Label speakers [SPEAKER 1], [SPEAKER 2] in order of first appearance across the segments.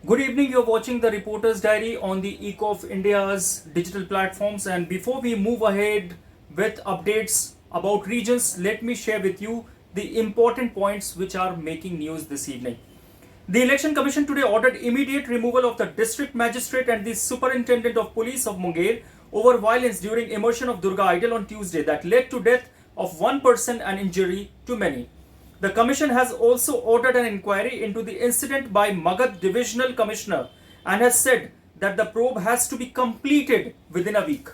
[SPEAKER 1] Good evening, you're watching the Reporter's Diary on the Eco of India's digital platforms. And before we move ahead with updates about regions, let me share with you the important points which are making news this evening. The Election Commission today ordered immediate removal of the District Magistrate and the Superintendent of Police of Munger over violence during immersion of Durga idol on Tuesday that led to death of one person and injury to many. The Commission has also ordered an inquiry into the incident by Magad Divisional Commissioner and has said that the probe has to be completed within a week.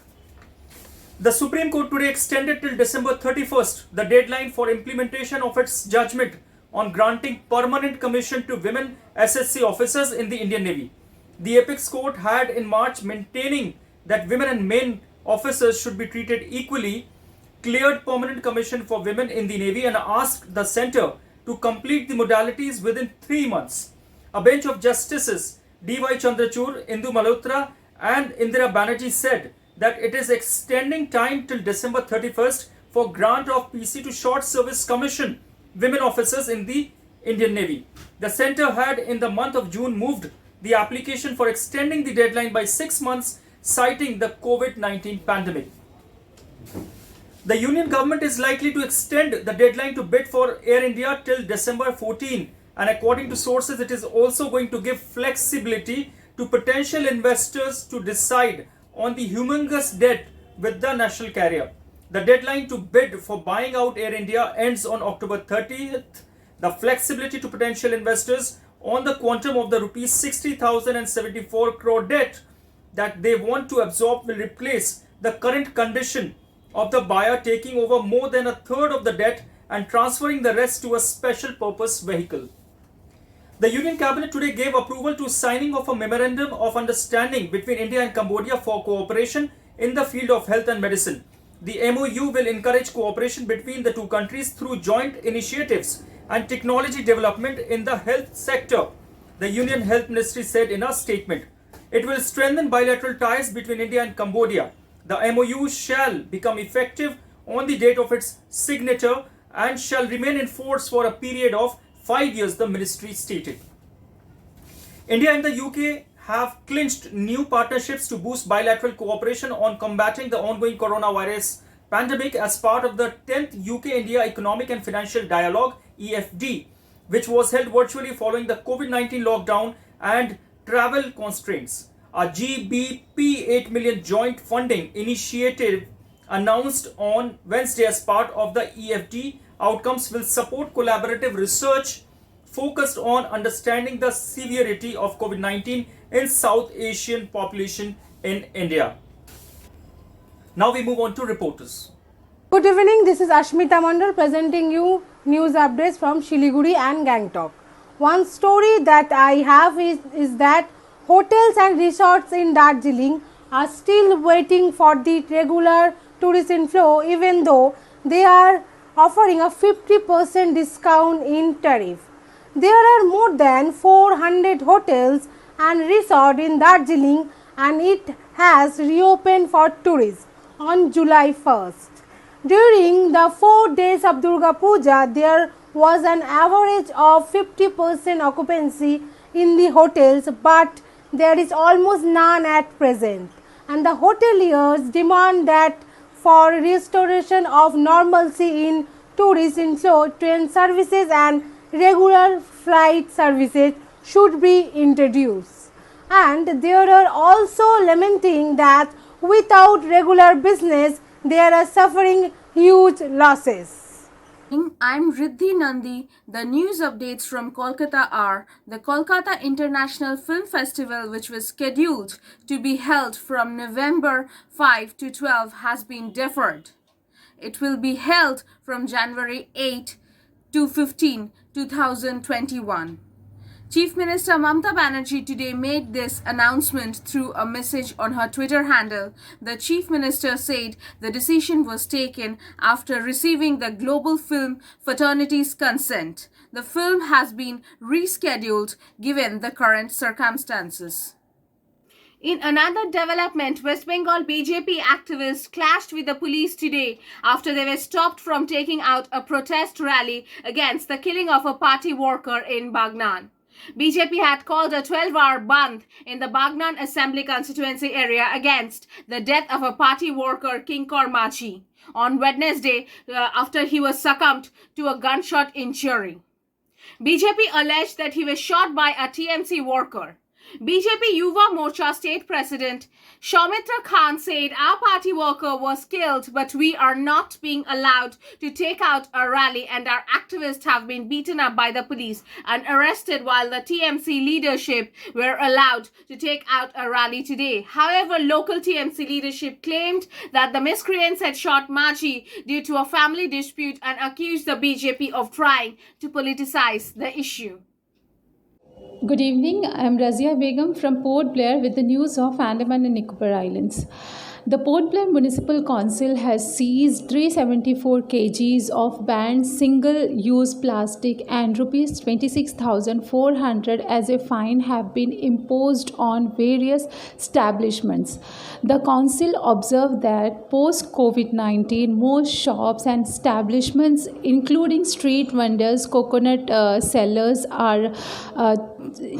[SPEAKER 1] The Supreme Court today extended till December 31st the deadline for implementation of its judgment on granting permanent commission to women SSC officers in the Indian Navy. The Apex Court had in March maintaining that women and men officers should be treated equally, cleared permanent commission for women in the Navy and asked the centre to complete the modalities within 3 months. A bench of Justices D.Y. Chandrachud, Indu Malhotra and Indira Banerjee said that it is extending time till December 31st for grant of PC to Short Service Commission women officers in the Indian Navy. The centre had in the month of June moved the application for extending the deadline by 6 months, citing the COVID-19 pandemic. The Union government is likely to extend the deadline to bid for Air India till December 14, and according to sources it is also going to give flexibility to potential investors to decide on the humongous debt with the national carrier. The deadline to bid for buying out Air India ends on October 30th. The flexibility to potential investors on the quantum of the rupees 60,074 crore debt that they want to absorb will replace the current condition of the buyer taking over more than a third of the debt and transferring the rest to a special purpose vehicle. The Union Cabinet today gave approval to signing of a memorandum of understanding between India and Cambodia for cooperation in the field of health and medicine. The MOU will encourage cooperation between the two countries through joint initiatives and technology development in the health sector, the Union Health Ministry said in a statement. It will strengthen bilateral ties between India and Cambodia. The MOU shall become effective on the date of its signature and shall remain in force for a period of 5 years, the ministry stated. India and the UK have clinched new partnerships to boost bilateral cooperation on combating the ongoing coronavirus pandemic as part of the 10th UK-India Economic and Financial Dialogue (EFD), which was held virtually following the COVID-19 lockdown and travel constraints. A GBP 8 million joint funding initiative announced on Wednesday as part of the EFD outcomes will support collaborative research focused on understanding the severity of COVID-19 in South Asian population in India. Now we move on to reporters.
[SPEAKER 2] Good evening, this is Ashmita Mandal presenting you news updates from Shiliguri and Gangtok. One story that I have is that hotels and resorts in Darjeeling are still waiting for the regular tourist inflow even though they are offering a 50% discount in tariff. There are more than 400 hotels and resorts in Darjeeling and it has reopened for tourists on July 1st. During the 4 days of Durga Puja, there was an average of 50% occupancy in the hotels, but there is almost none at present. And the hoteliers demand that for restoration of normalcy in tourist inflow, train services and regular flight services should be introduced. And they are also lamenting that without regular business, they are suffering huge losses.
[SPEAKER 3] I'm Riddhi Nandi. The news updates from Kolkata are the Kolkata International Film Festival, which was scheduled to be held from November 5 to 12, has been deferred. It will be held from January 8 to 15, 2021. Chief Minister Mamata Banerjee today made this announcement through a message on her Twitter handle. The Chief Minister said the decision was taken after receiving the global film fraternity's consent. The film has been rescheduled given the current circumstances. In another development, West Bengal BJP activists clashed with the police today after they were stopped from taking out a protest rally against the killing of a party worker in Bagnan. BJP had called a 12-hour bandh in the Bagnan Assembly constituency area against the death of a party worker Kinkor Machi on Wednesday after he was succumbed to a gunshot injury. BJP alleged that he was shot by a TMC worker. BJP Yuva Morcha State President Shaumitra Khan said, "Our party worker was killed, but we are not being allowed to take out a rally, and our activists have been beaten up by the police and arrested while the TMC leadership were allowed to take out a rally today." However, local TMC leadership claimed that the miscreants had shot Machi due to a family dispute and accused the BJP of trying to politicize the issue.
[SPEAKER 4] Good evening, I am Razia Begum from Port Blair with the news of Andaman and Nicobar Islands. The Port Blair Municipal Council has seized 374 kgs of banned single-use plastic and rupees 26,400 as a fine have been imposed on various establishments. The council observed that post-COVID-19, most shops and establishments, including street vendors, coconut sellers, are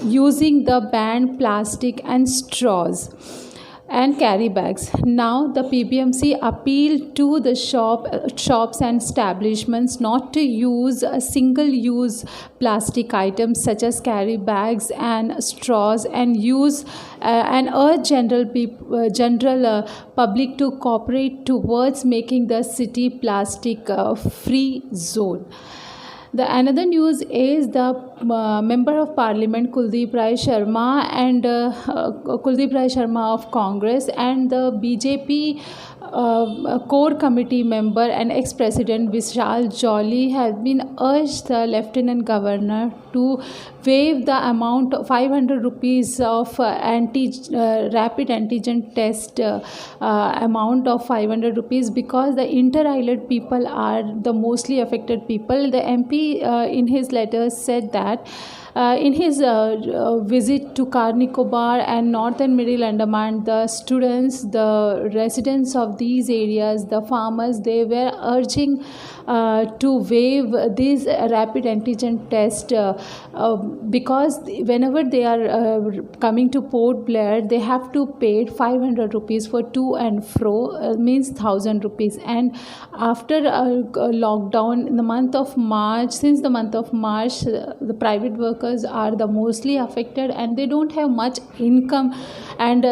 [SPEAKER 4] using the banned plastic and straws and carry bags. Now the PBMC appealed to the shops and establishments not to use single-use plastic items such as carry bags and straws and urge general public to cooperate towards making the city plastic free zone. The another news is the Member of Parliament Kuldeep Rai Sharma and Kuldeep Rai Sharma of Congress and the BJP core committee member and ex-president Vishal Jolly have been urged the Lieutenant Governor to waive the amount of 500 rupees of rapid antigen test amount of 500 rupees because the inter-island people are the mostly affected people. The MP in his letter said that in his visit to Nicobar and northern middle Andaman, the students, the residents of these areas, the farmers, they were urging to waive this rapid antigen test because whenever they are coming to Port Blair, they have to pay 500 rupees for to and fro, means 1,000 rupees. And after lockdown in the month of March, since the month of March, the private workers are the mostly affected and they don't have much income, and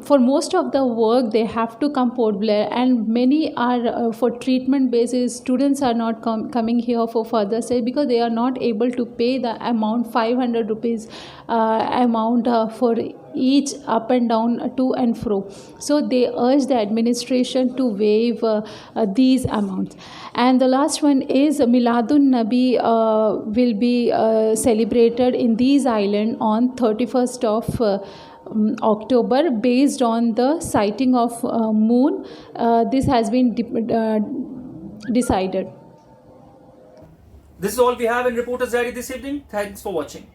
[SPEAKER 4] for most of the work they have to come Port Blair, and many are for treatment basis. Students are not coming here for further study because they are not able to pay the amount 500 rupees amount for each up and down to and fro. So they urge the administration to waive these amounts. And the last one is Miladun Nabi will be celebrated in these islands on 31st of October based on the sighting of moon. This has been decided.
[SPEAKER 1] This is all we have in Reporters Diary this evening. Thanks for watching.